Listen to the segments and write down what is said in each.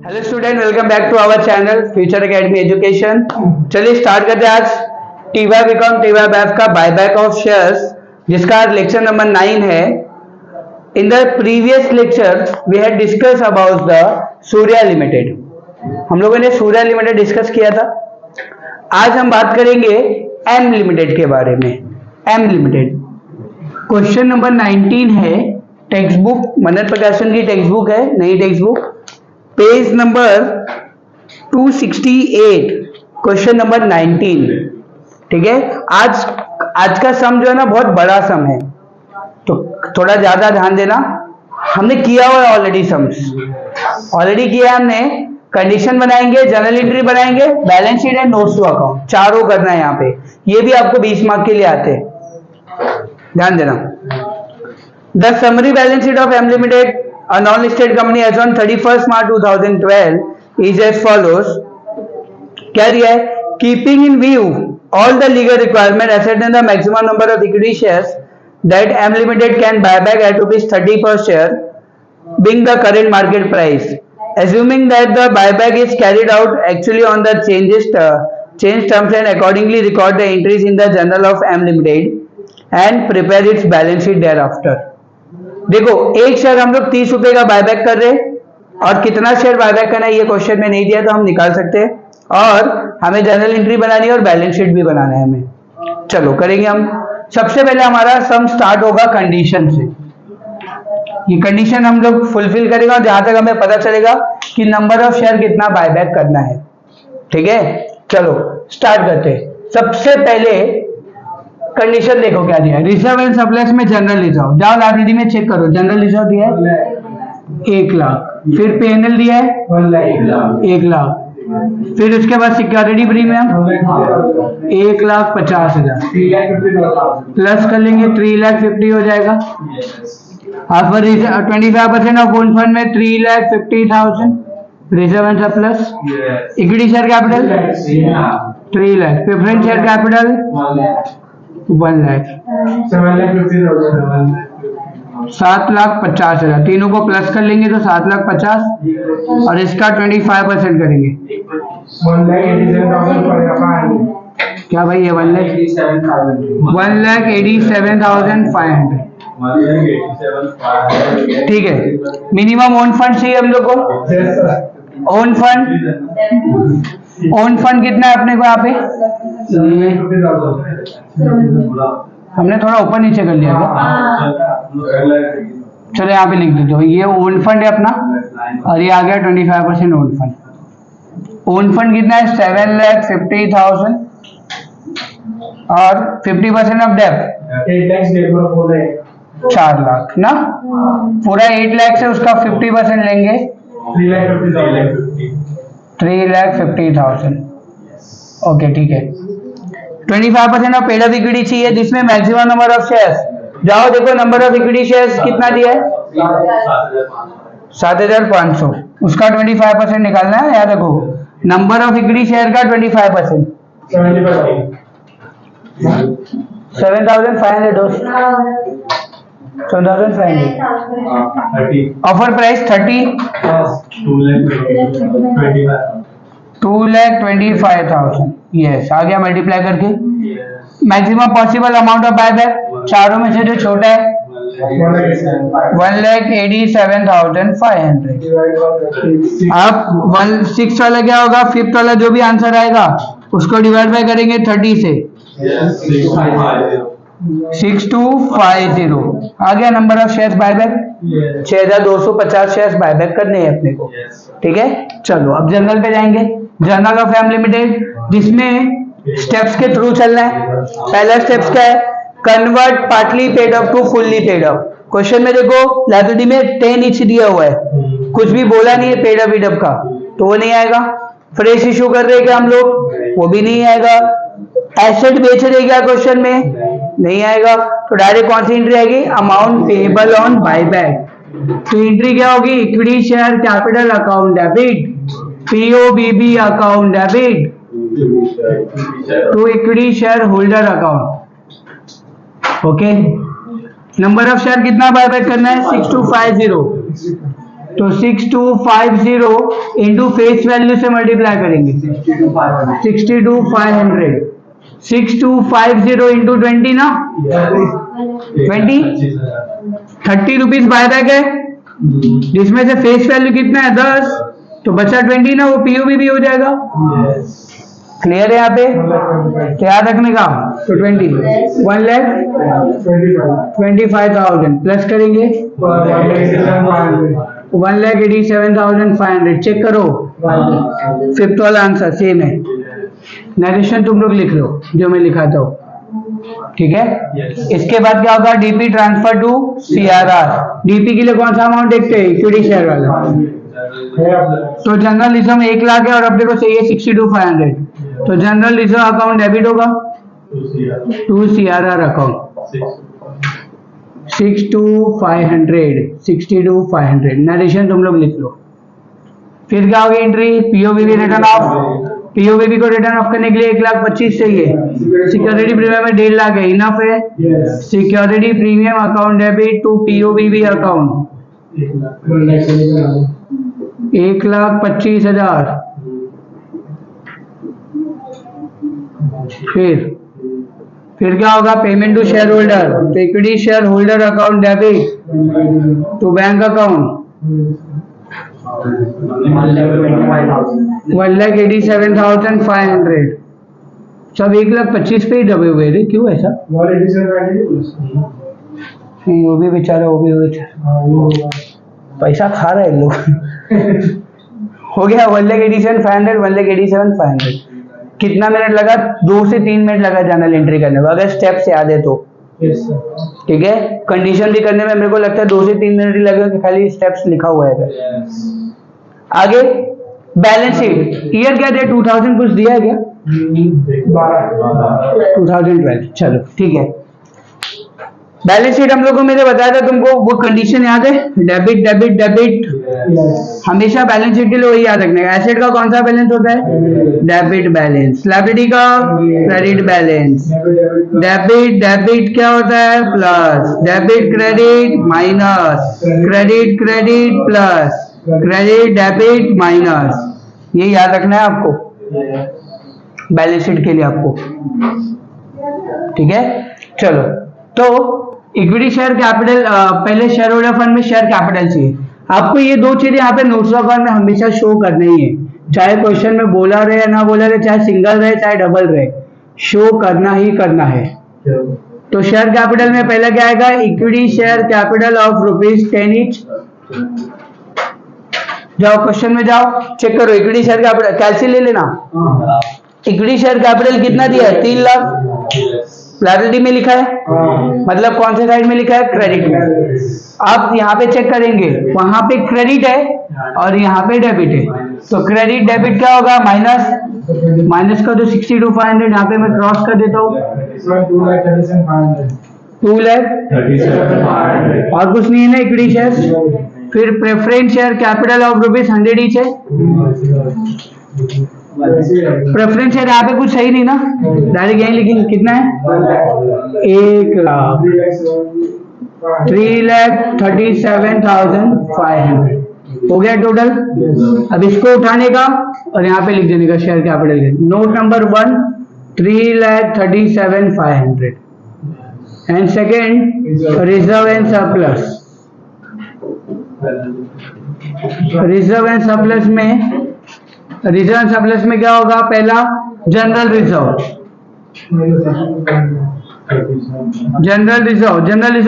Hello student, welcome back to our channel future academy education. चलिए start करते हैं आज टीवाई बीकॉम टीवाई बैफ का बायबैक ऑफ शेयर्स, जिसका लेक्चर नंबर 9 है। In the previous lecture we had discuss about the Surya limited. हम लोगों ने सूर्या लिमिटेड डिस्कस किया था। आज हम बात करेंगे एम लिमिटेड के बारे में। एम लिमिटेड क्वेश्चन नंबर 19 है। टेक्स्ट बुक मनन प्रकाशन की टेक्स्ट बुक है, नई text book, page number 268, question number 19। ठीक है, आज का सम जो है ना बहुत बड़ा सम है, तो थोड़ा ज्यादा ध्यान देना। हमने किया हुआ है ऑलरेडी, सम्स ऑलरेडी किया है हमने। कंडीशन बनाएंगे, जर्नल एंट्री बनाएंगे, balance sheet and notes to account, चारों करना है यहाँ पे। ये भी आपको 20 मार्क के लिए आते हैं, ध्यान देना। The summary balance sheet of M limited, a non-listed company as on 31st March 2012 is as follows। क्या दिया है? Keeping in view all the legal requirement asset and the maximum number of equity shares that M Limited can buy back at ₹30 per share, being the current market price, assuming that the buyback is carried out actually on the change terms and accordingly record the entries in the journal of M Limited and prepare its balance sheet thereafter। देखो, एक share हम लोग 30 रुपए का buyback कर रहे हैं, और कितना शेयर बायबैक करना है ये क्वेश्चन में नहीं दिया, तो हम निकाल सकते हैं। और हमें जर्नल एंट्री बनानी है और बैलेंस शीट भी बनाना है हमें। चलो करेंगे हम। सबसे पहले हमारा सम स्टार्ट होगा कंडीशन से। ये कंडीशन हम लोग फुलफिल करेंगे और जहां तक हमें पता चलेगा कि नंबर ऑफ शेयर कितना बायबैक करना है। ठीक है, चलो स्टार्ट करते हैं। सबसे पहले कंडीशन देखो क्या दिया है। रिजर्व एंड सरप्लस में जनरल रिजर्व, जाओ लाइब्रेरी में चेक करो। जनरल रिजर्व दिया है 1 लाख, फिर पीएनएल दिया है 1 लाख, फिर उसके बाद सिक्योरिटी प्रीमियम 1,50,000, प्लस कर लेंगे 3,50,000 हो जाएगा। अब 25% ऑफ ओन फंड में 3,50,000 reserve and surplus. Equity share capital 3 lakh, preference share capital 1 lakh, 7,50,000। तीनों को प्लस कर लेंगे तो 7,50,000, और इसका 25% करेंगे। क्या भाई ये 1,87,500। ठीक है, मिनिमम ओन फंड चाहिए हम लोग को। ओन फंड कितना है अपने को यहाँ पे? हमने थोड़ा ऊपर नीचे कर लिया क्या? चलो यहाँ पे लिख देते हो, ये ओन फंड है अपना, और ये आ गया 25% ओन फंड। ओन फंड कितना है? 7,50,000, और 50% ऑफ डेब्ट 4 लाख ना। पूरा 8 लाख से उसका 50% लेंगे 3,50,000। ओके ठीक है। 25% ऑफ पेड अप इक्विटी चाहिए, जिसमें मैक्सिमम नंबर ऑफ शेयर्स। जाओ देखो नंबर ऑफ इक्विटी शेयर्स कितना दिया है? 7,500। उसका 25% निकालना है। याद रखो, नंबर ऑफ इक्विटी शेयर का 25%, 7,500 7,500। Offer price 30, 2,25,000। यस, आ गया मल्टीप्लाई करके। Maximum possible amount of buyback, चारों में से जो छोटा है 1,87,500। अब 6 वाला क्या होगा? 5th वाला जो भी आंसर आएगा उसको डिवाइड बाय करेंगे 30 से, 6250। आ गया number of shares buyback. 6,250 shares buyback करने हैं अपने को। ठीक है, चलो अब जर्नल पे जाएंगे। जर्नल ऑफ एम लिमिटेड, जिसमें स्टेप्स के थ्रू चलना है। पहला स्टेप्स क्या है? Convert partly paid up to fully paid up. Question में देखो लाइब्रेरी में 10 ईच दिया हुआ है, कुछ भी बोला नहीं है पेड अप वीडअप का, तो वो नहीं आएगा। फ्रेश इशू कर रहे हैं क्या हम लोग? वो भी नहीं आएगा। एसेट बेच रहे क्या क्वेश्चन में? नहीं आएगा। तो डायरेक्ट कौन सी एंट्री आएगी? Amount payable on buyback. तो एंट्री क्या होगी? Equity share capital account debit, POBB account debit to equity share holder account. Okay, number of share कितना बायबैक करना है? 6250। तो 6250 इंटू फेस वैल्यू से मल्टीप्लाई करेंगे 62,500 6250 इंटू 20 ना 20 30 रुपीज बायबैक है जिसमें से फेस वैल्यू कितना है 10 तो बचा 20 ना वो पीओबी भी हो जाएगा क्लियर है यहाँ पे तो याद रखने का तो 20 1,25,000 प्लस करेंगे 1,87,500 चेक करो फिफ्थ वाला आंसर सेम है नरेशन तुम लोग लिख लो जो मैं लिखाता हूँ ठीक है इसके बाद क्या होगा DP transfer to CRR DP के लिए कौन सा अमाउंट देखते हैं इक्विटी शेयर वाला तो जनरल रिजर्व 1 लाख है और अपने को चाहिए 62,500 तो जनरल रिजर्व अकाउंट डेबिट होगा टू सीआरआर अकाउंट 62,500 नरेशन तुम लोग लिख लो फिर क्या होगी एंट्री पीओबीबी रिटर्न ऑफ पीओबीबी को रिटर्न ऑफ करने के लिए 1,25,000 चाहिए सिक्योरिटी प्रीमियम में 1.5 लाख है इनफ है security premium account debit to POBB account 1,25,000 फिर क्या होगा पेमेंट टू शेयर होल्डर तो equity share holder account debit to bank account 1,87,500 सब 1,25,000 पे ही दबे हुए थे क्यों ऐसा नहीं वो भी बेचारा वो भी पैसा खा रहे हैं लोग हो गया 1,87,500 1,87,500 कितना मिनट लगा 2 से 3 मिनट लगा जर्नल एंट्री करने में अगर स्टेप्स याद है तो ठीक है कंडीशन भी करने में मेरे को लगता है 2 से 3 मिनट ही लगे कि खाली स्टेप्स लिखा हुआ है आगे बैलेंस शीट ईयर क्या दिया 2000 कुछ दिया है क्या 2012 चलो ठीक है बैलेंस शीट हम लोगों मैंने बताया था तुमको वो कंडीशन याद है डेबिट डेबिट डेबिट हमेशा बैलेंस शीट के लिए वही याद रखने का एसेट का कौन सा बैलेंस होता है डेबिट बैलेंस लायबिलिटी का क्रेडिट बैलेंस डेबिट डेबिट क्या होता है plus debit credit minus credit credit plus credit debit minus ये याद रखना है आपको बैलेंस शीट के लिए आपको ठीक है चलो तो इक्विटी शेयर कैपिटल पहले शेयर होल्डर फंड में शेयर कैपिटल चाहिए आपको ये दो चीजें यहाँ पे नोट्स ऑफ अकाउंट में हमेशा शो करनी ही है चाहे क्वेश्चन में बोला रहे या ना बोला रहे चाहे सिंगल रहे चाहे डबल रहे शो करना ही करना है तो शेयर कैपिटल में पहले क्या आएगा equity share capital of ₹10 each जाओ क्वेश्चन में जाओ चेक करो इक्विटी शेयर कैपिटल कैलसी ले लेना इक्विटी शेयर कैपिटल कितना दिया है 3 लाख लायबिलिटी में लिखा है मतलब कौन से साइड में लिखा है क्रेडिट में आप यहाँ पे चेक करेंगे वहां पे क्रेडिट है और यहाँ पे डेबिट है तो क्रेडिट डेबिट क्या होगा माइनस माइनस का तो 62,500 यहाँ पे मैं क्रॉस कर देता हूँ 2 लाख और कुछ नहीं है ना इक्विटी शेयर फिर preference share capital of ₹100 each है प्रेफरेंस शेयर यहाँ पे कुछ सही नहीं ना डायरेक्ट यही लिखेंगे कितना है 1 लाख 3,37,500 हो गया टोटल अब इसको उठाने का और यहाँ पे लिख देने का share capital note number 1 3,37,500 and second reserve and surplus reserve and surplus में क्या होगा पहला जनरल रिजर्व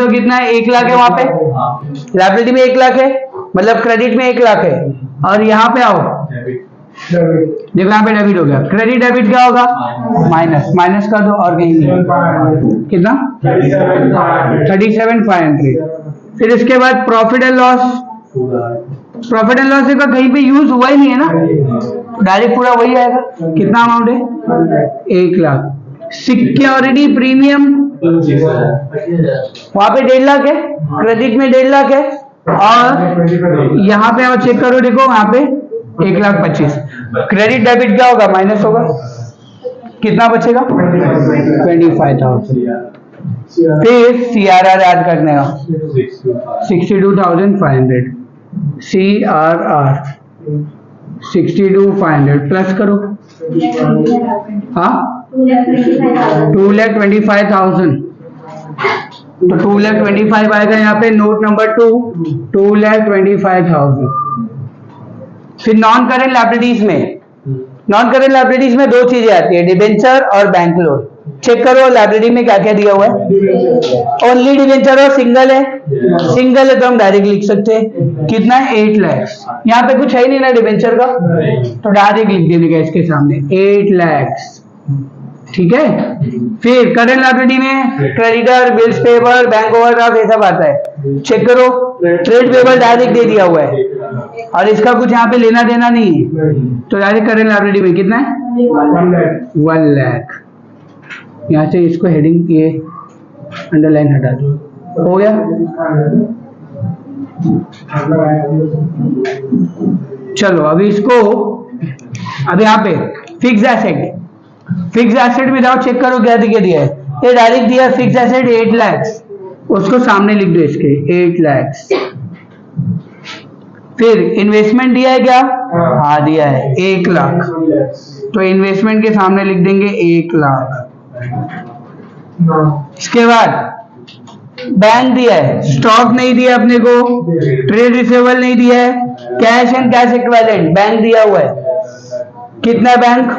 कितना है 1 लाख है वहां पे लायबिलिटी में 1 लाख है मतलब क्रेडिट में 1 लाख है और यहाँ पे आओ देखो यहाँ पे डेबिट हो गया क्रेडिट डेबिट क्या होगा माइनस माइनस कर दो और कहीं नहीं कितना 37,500 फिर इसके बाद प्रॉफिट एंड लॉस का कहीं पे यूज हुआ ही नहीं है ना डायरेक्ट पूरा वही आएगा कितना अमाउंट है 1 लाख सिक्योरिटी प्रीमियम वहां पे 1.5 लाख है क्रेडिट में 1.5 लाख है और यहाँ पे और चेक करो देखो वहां पे 1,25,000 क्रेडिट डेबिट क्या होगा माइनस होगा कितना बचेगा 25,000 फिर सीआरआर ऐड करने का 62,500 CRR 62,500 प्लस करो, हाँ 2,25,000, तो 2,25,000 आएगा यहाँ पे नोट नंबर 2, 2,25,000। फिर नॉन करेंट लायबिलिटीज में दो चीजें आती है, डिबेंचर और बैंक लोन। चेक करो लायबिलिटी में क्या क्या दिया हुआ है। ओनली डिबेंचर और सिंगल है, सिंगल है तो हम डायरेक्ट लिख सकते हैं, कितना है 8 लाख। यहाँ पे कुछ है ही नहीं ना डिबेंचर का, तो डायरेक्ट लिख देने का इसके सामने 8 लाख, ठीक है। फिर करंट लायबिलिटी में creditor, bills payable, bank overdraft ये सब आता है। चेक करो, ट्रेड पेबल डायरेक्ट दे दिया हुआ है और इसका कुछ यहाँ पे लेना देना नहीं है, तो डायरेक्ट करंट लायबिलिटी में कितना है 1 लाख। यहाँ से इसको हेडिंग ये अंडरलाइन हटा दो, हो गया। चलो अभी इसको, अब यहाँ पे फिक्स एसेट में जाओ, चेक करो क्या दिया है। ये डायरेक्ट दिया फिक्स एसेट 8 लाख, उसको सामने लिख दो इसके 8 लाख। फिर इन्वेस्टमेंट दिया है क्या, हाँ दिया है 1 लाख, तो इन्वेस्टमेंट के सामने लिख देंगे 1 लाख। इसके बाद बैंक दिया है, स्टॉक नहीं दिया अपने को, ट्रेड रिसीवेबल नहीं दिया है, cash and cash equivalent bank दिया हुआ है। कितना बैंक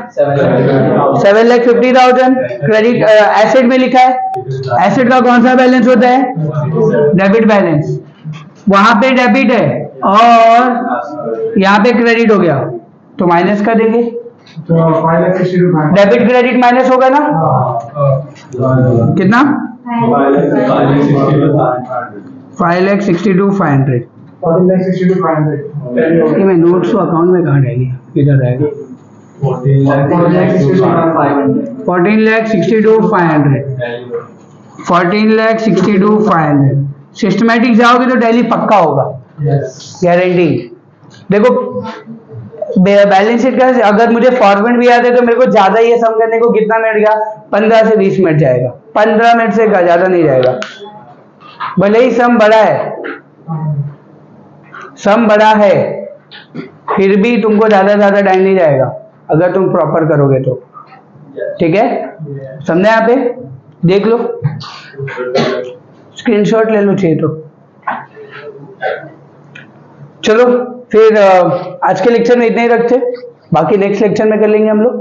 7,50,000। क्रेडिट एसेट में लिखा है, एसेट का कौन सा बैलेंस होता है, डेबिट बैलेंस, वहां पे डेबिट है और यहाँ पे क्रेडिट हो गया, तो माइनस कर देंगे, डेबिट क्रेडिट माइनस होगा ना, कितना 5,62,500। ये मैं नोट्स अकाउंट में कहाँ डाली, इधर रहेगा 14,62,500, 14,62,500। सिस्टमैटिक जाओगे तो डेली पक्का होगा, गारंटी। देखो बैलेंस शीट का अगर मुझे फॉर्मेट भी याद है तो मेरे को ज्यादा ये सम करने को कितना मिनट गया, 15 से 20 मिनट जाएगा, 15 मिनट से ज्यादा नहीं जाएगा। भले ही सम बड़ा है फिर भी तुमको ज्यादा टाइम नहीं जाएगा अगर तुम प्रॉपर करोगे तो, ठीक है। समझे, यहाँ पे देख लो, स्क्रीनशॉट ले लो चाहिए तो। चलो फिर आज के लेक्चर में इतना ही रखते, बाकी नेक्स्ट लेक्चर में कर लेंगे हम लोग।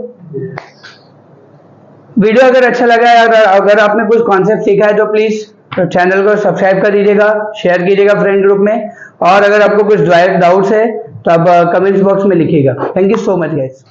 वीडियो अगर अच्छा लगा है, अगर आपने कुछ कॉन्सेप्ट सीखा है तो प्लीज चैनल को सब्सक्राइब कर दीजिएगा, शेयर कीजिएगा फ्रेंड ग्रुप में, और अगर आपको कुछ डाउट्स है तो आप कमेंट्स बॉक्स में लिखिएगा। Thank you so much guys.